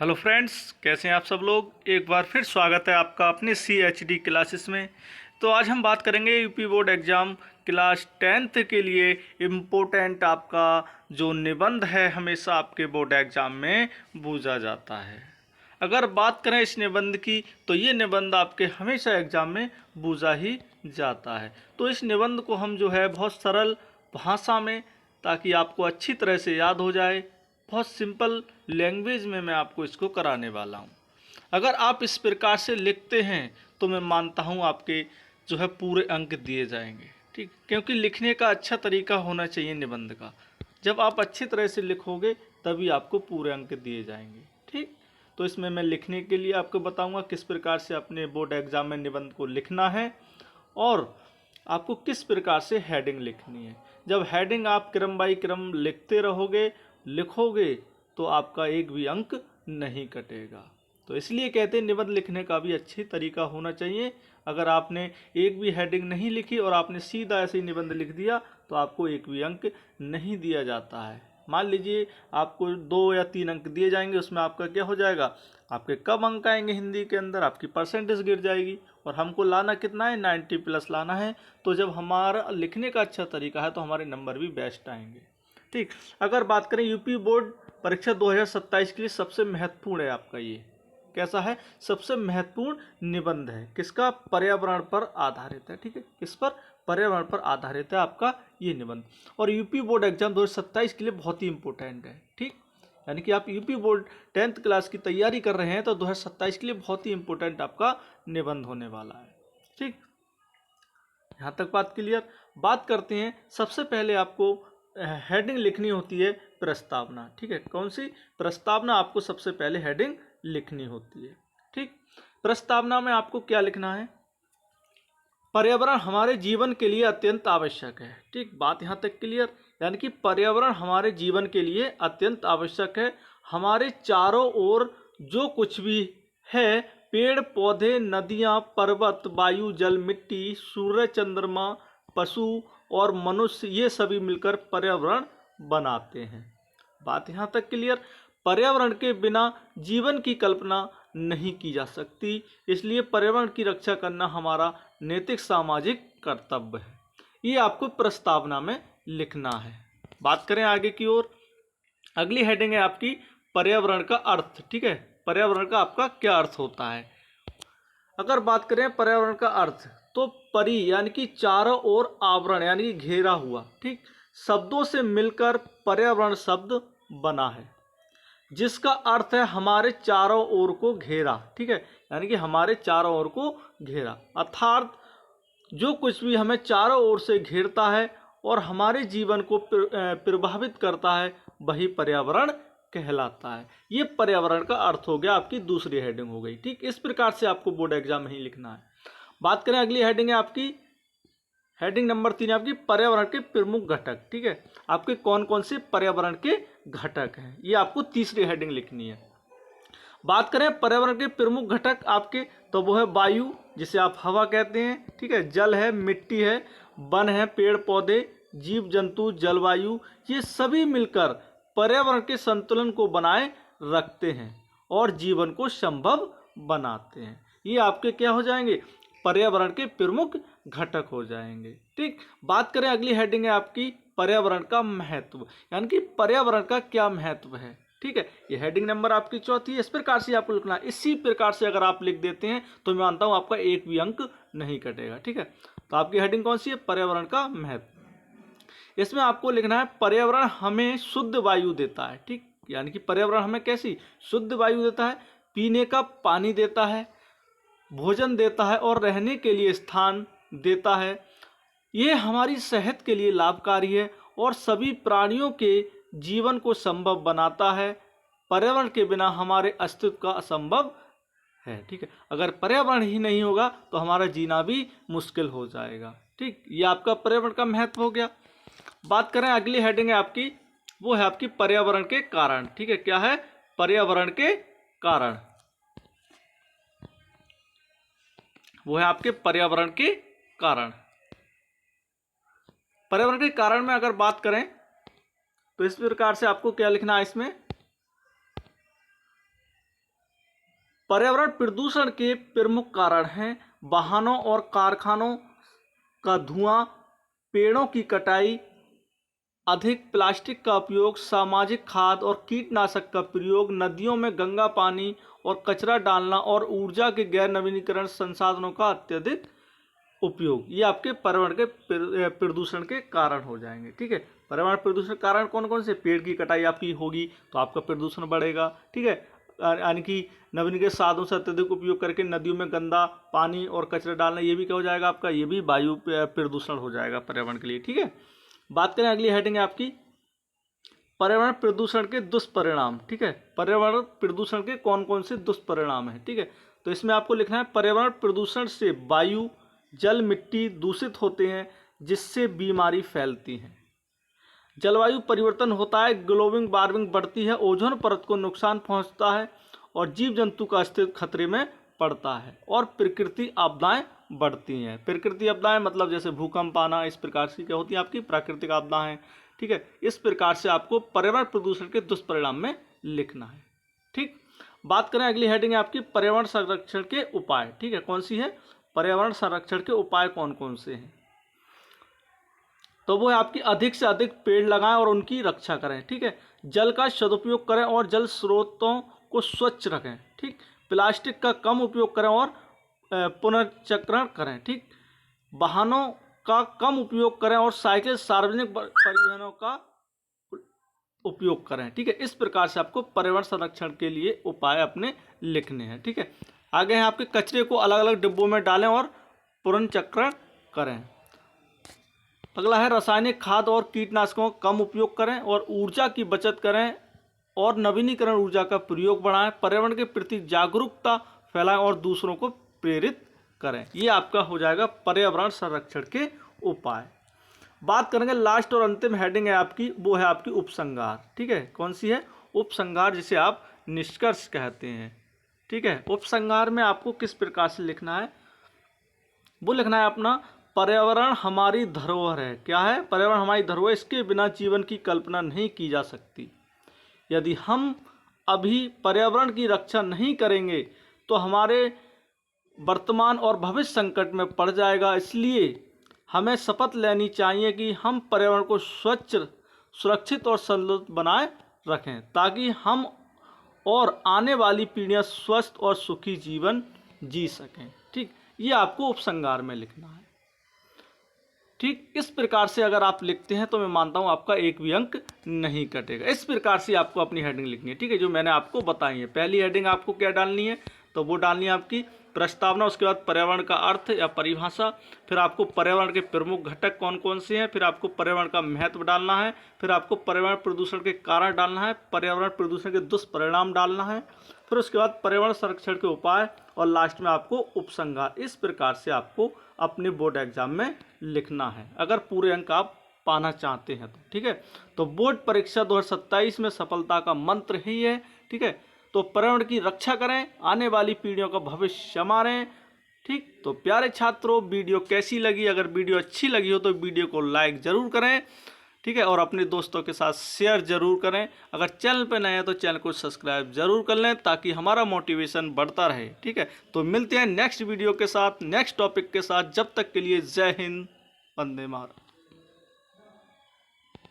Hello friends, कैसे हैं आप सब लोग। एक बार फिर स्वागत है आपका अपने CHD क्लासेस में। तो आज हम बात करेंगे UP board exam class 10th के लिए इम्पोर्टेंट आपका जो निबंध है हमेशा आपके बोर्ड एग्ज़ाम में पूछा जाता है। अगर बात करें इस निबंध की तो ये निबंध आपके हमेशा एग्ज़ाम में पूछा ही जाता है। तो इस निबंध को हम जो है बहुत सरल भाषा में, ताकि आपको अच्छी तरह से याद हो जाए, बहुत सिंपल लैंग्वेज में मैं आपको इसको कराने वाला हूँ। अगर आप इस प्रकार से लिखते हैं तो मैं मानता हूँ आपके जो है पूरे अंक दिए जाएंगे। ठीक, क्योंकि लिखने का अच्छा तरीका होना चाहिए निबंध का। जब आप अच्छी तरह से लिखोगे तभी आपको पूरे अंक दिए जाएंगे। ठीक, तो इसमें मैं लिखने के लिए आपको बताऊंगा किस प्रकार से अपने बोर्ड एग्जाम में निबंध को लिखना है और आपको किस प्रकार से हेडिंग लिखनी है। जब हेडिंग आप क्रम बाई क्रम लिखते रहोगे, लिखोगे, तो आपका एक भी अंक नहीं कटेगा। तो इसलिए कहते हैं निबंध लिखने का भी अच्छी तरीका होना चाहिए। अगर आपने एक भी हेडिंग नहीं लिखी और आपने सीधा ऐसे ही निबंध लिख दिया तो आपको एक भी अंक नहीं दिया जाता है। मान लीजिए आपको 2 या 3 अंक दिए जाएंगे, उसमें आपका क्या हो जाएगा, आपके कम अंक आएंगे हिंदी के अंदर, आपकी परसेंटेज गिर जाएगी। और हमको लाना कितना है, 90+ लाना है। तो जब हमारा लिखने का अच्छा तरीका है तो हमारे नंबर भी बेस्ट आएंगे। ठीक, अगर बात करें यूपी बोर्ड परीक्षा 2027 के लिए सबसे महत्वपूर्ण है आपका ये कैसा है, सबसे महत्वपूर्ण निबंध है। किसका, पर्यावरण पर आधारित है। ठीक है, किस पर, पर्यावरण पर आधारित है आपका ये निबंध। और यूपी बोर्ड एग्जाम 2027 के लिए बहुत ही इंपॉर्टेंट है। ठीक, यानी कि आप यूपी बोर्ड 10th क्लास की तैयारी कर रहे हैं तो 2027 के लिए बहुत ही इंपॉर्टेंट आपका निबंध होने वाला है। ठीक, यहाँ तक बात क्लियर। बात करते हैं, सबसे पहले आपको हेडिंग लिखनी होती है प्रस्तावना। ठीक है, कौन सी प्रस्तावना, आपको सबसे पहले हेडिंग लिखनी होती है। ठीक, प्रस्तावना में आपको क्या लिखना है, पर्यावरण हमारे जीवन के लिए अत्यंत आवश्यक है। ठीक, बात यहाँ तक क्लियर। यानी कि पर्यावरण हमारे जीवन के लिए अत्यंत आवश्यक है। हमारे चारों ओर जो कुछ भी है, पेड़ पौधे, नदियाँ, पर्वत, वायु, जल, मिट्टी, सूर्य, चंद्रमा, पशु और मनुष्य, ये सभी मिलकर पर्यावरण बनाते हैं। बात यहाँ तक क्लियर। पर्यावरण के बिना जीवन की कल्पना नहीं की जा सकती, इसलिए पर्यावरण की रक्षा करना हमारा नैतिक सामाजिक कर्तव्य है। ये आपको प्रस्तावना में लिखना है। बात करें आगे की ओर, अगली हेडिंग है आपकी पर्यावरण का अर्थ। ठीक है, पर्यावरण का आपका क्या अर्थ होता है। अगर बात करें पर्यावरण का अर्थ, तो परि यानी कि चारों ओर आवरण यानी कि घेरा हुआ, ठीक, शब्दों से मिलकर पर्यावरण शब्द बना है, जिसका अर्थ है हमारे चारों ओर को घेरा। ठीक है, यानी कि हमारे चारों ओर को घेरा, अर्थात जो कुछ भी हमें चारों ओर से घेरता है और हमारे जीवन को प्रभावित करता है, वही पर्यावरण कहलाता है। ये पर्यावरण का अर्थ हो गया, आपकी दूसरी हेडिंग हो गई। ठीक, इस प्रकार से आपको बोर्ड एग्जाम में ही लिखना है। बात करें अगली हेडिंग है आपकी, हेडिंग नंबर 3 आपकी पर्यावरण के प्रमुख घटक। ठीक है, आपके कौन कौन से पर्यावरण के घटक हैं, ये आपको तीसरी हेडिंग लिखनी है। बात करें पर्यावरण के प्रमुख घटक आपके, तो वो है वायु, जिसे आप हवा कहते हैं। ठीक है, जल है, मिट्टी है, वन है, पेड़ पौधे, जीव जंतु, जलवायु, ये सभी मिलकर पर्यावरण के संतुलन को बनाए रखते हैं और जीवन को संभव बनाते हैं। ये आपके क्या हो जाएंगे, पर्यावरण के प्रमुख घटक हो जाएंगे। ठीक, बात करें अगली हेडिंग है आपकी पर्यावरण का महत्व, यानी कि पर्यावरण का क्या महत्व है। ठीक है, ये हेडिंग नंबर आपकी चौथी है। इस प्रकार से आपको लिखना है। इसी प्रकार से अगर आप लिख देते हैं तो मैं मानता हूं आपका एक भी अंक नहीं कटेगा। ठीक है, तो आपकी हेडिंग कौन सी है, पर्यावरण का महत्व। इसमें आपको लिखना है पर्यावरण हमें शुद्ध वायु देता है। ठीक, यानी कि पर्यावरण हमें कैसी शुद्ध वायु देता है, पीने का पानी देता है, भोजन देता है और रहने के लिए स्थान देता है। ये हमारी सेहत के लिए लाभकारी है और सभी प्राणियों के जीवन को संभव बनाता है। पर्यावरण के बिना हमारे अस्तित्व का असंभव है। ठीक है, अगर पर्यावरण ही नहीं होगा तो हमारा जीना भी मुश्किल हो जाएगा। ठीक, ये आपका पर्यावरण का महत्व हो गया। बात करें अगली हेडिंग है आपकी, वो है आपकी पर्यावरण के कारण। ठीक है, क्या है, पर्यावरण के कारण, वो है आपके पर्यावरण के कारण। पर्यावरण के कारण में अगर बात करें तो इस प्रकार से आपको क्या लिखना है इसमें, पर्यावरण प्रदूषण के प्रमुख कारण हैं वाहनों और कारखानों का धुआं, पेड़ों की कटाई, अधिक प्लास्टिक का उपयोग, सामाजिक खाद और कीटनाशक का प्रयोग, नदियों में गंगा पानी और कचरा डालना और ऊर्जा के गैर नवीनीकरण संसाधनों का अत्यधिक उपयोग। ये आपके पर्यावरण के प्रदूषण के कारण हो जाएंगे। ठीक है, पर्यावरण प्रदूषण कारण कौन कौन से? पेड़ की कटाई आपकी होगी तो आपका प्रदूषण बढ़ेगा। ठीक है, यानी कि नवीनीकरण साधनों से अत्यधिक उपयोग करके नदियों में गंदा पानी और कचरा डालना, ये भी क्या हो जाएगा आपका? ये भी वायु प्रदूषण हो जाएगा पर्यावरण के लिए। ठीक है, बात करें अगली हेडिंग है आपकी पर्यावरण प्रदूषण के दुष्परिणाम। ठीक है, पर्यावरण प्रदूषण के कौन कौन से दुष्परिणाम हैं? ठीक है, तो इसमें आपको लिखना है पर्यावरण प्रदूषण से वायु, जल, मिट्टी दूषित होते हैं जिससे बीमारी फैलती है। जलवायु परिवर्तन होता है, ग्लोबल वार्मिंग बढ़ती है, ओजोन परत को नुकसान पहुंचता है और जीव जंतु का अस्तित्व खतरे में पड़ता है और प्रकृति आपदाएं बढ़ती हैं। प्रकृति आपदाएं मतलब जैसे भूकंप आना, इस प्रकार की क्या होती है आपकी प्राकृतिक आपदाएं। ठीक है, इस प्रकार से आपको पर्यावरण प्रदूषण के दुष्परिणाम में लिखना है। ठीक, बात करें अगली हेडिंग है आपकी पर्यावरण संरक्षण के उपाय। ठीक है, कौन सी है? पर्यावरण संरक्षण के उपाय कौन कौन से हैं? तो वो है आपकी अधिक से अधिक पेड़ लगाएं और उनकी रक्षा करें। ठीक है, जल का सदुपयोग करें और जल स्रोतों को स्वच्छ रखें। ठीक, प्लास्टिक का कम उपयोग करें और पुनर्चक्रण करें। ठीक, वाहनों का कम उपयोग करें और साइकिल, सार्वजनिक परिवहनों का उपयोग करें। ठीक है, इस प्रकार से आपको पर्यावरण संरक्षण के लिए उपाय अपने लिखने हैं। ठीक है, आगे हैं आपके कचरे को अलग अलग डिब्बों में डालें और पुनर्चक्रण करें। अगला है रासायनिक खाद और कीटनाशकों का कम उपयोग करें और ऊर्जा की बचत करें और नवीनीकरण ऊर्जा का प्रयोग बढ़ाएं। पर्यावरण के प्रति जागरूकता फैलाएं और दूसरों को प्रेरित करें। ये आपका हो जाएगा पर्यावरण संरक्षण के उपाय। बात करेंगे लास्ट और अंतिम हेडिंग है आपकी, वो है आपकी उपसंहार। ठीक है, कौन सी है? उपसंहार, जिसे आप निष्कर्ष कहते हैं। ठीक है, उपसंहार में आपको किस प्रकार से लिखना है? वो लिखना है अपना पर्यावरण हमारी धरोहर है। क्या है? पर्यावरण हमारी धरोहर, इसके बिना जीवन की कल्पना नहीं की जा सकती। यदि हम अभी पर्यावरण की रक्षा नहीं करेंगे तो हमारे वर्तमान और भविष्य संकट में पड़ जाएगा। इसलिए हमें शपथ लेनी चाहिए कि हम पर्यावरण को स्वच्छ, सुरक्षित और संतुलित बनाए रखें ताकि हम और आने वाली पीढ़ियां स्वस्थ और सुखी जीवन जी सकें। ठीक, ये आपको उपसंहार में लिखना है। ठीक, इस प्रकार से अगर आप लिखते हैं तो मैं मानता हूं आपका एक भी अंक नहीं कटेगा। इस प्रकार से आपको अपनी हेडिंग लिखनी है। ठीक है, जो मैंने आपको बताई है। पहली हेडिंग आपको क्या डालनी है? तो वो डालनी है आपकी प्रस्तावना, उसके बाद पर्यावरण का अर्थ या परिभाषा, फिर आपको पर्यावरण के प्रमुख घटक कौन कौन से हैं, फिर आपको पर्यावरण का महत्व डालना है, फिर आपको पर्यावरण प्रदूषण के कारण डालना है, पर्यावरण प्रदूषण के दुष्परिणाम डालना है, फिर उसके बाद पर्यावरण संरक्षण के उपाय और लास्ट में आपको उपसंहार। इस प्रकार से आपको अपने बोर्ड एग्जाम में लिखना है अगर पूरे अंक आप पाना चाहते हैं तो। ठीक है, तो बोर्ड परीक्षा 2027 में सफलता का मंत्र ही है। ठीक है, तो पर्यावरण की रक्षा करें, आने वाली पीढ़ियों का भविष्य संवारें। ठीक, तो प्यारे छात्रों, वीडियो कैसी लगी? अगर वीडियो अच्छी लगी हो तो वीडियो को लाइक ज़रूर करें। ठीक है, और अपने दोस्तों के साथ शेयर ज़रूर करें। अगर चैनल पर नए हैं तो चैनल को सब्सक्राइब ज़रूर कर लें ताकि हमारा मोटिवेशन बढ़ता रहे। ठीक है, तो मिलते हैं नेक्स्ट वीडियो के साथ, नेक्स्ट टॉपिक के साथ। जब तक के लिए जय हिंद, वंदे मातरम।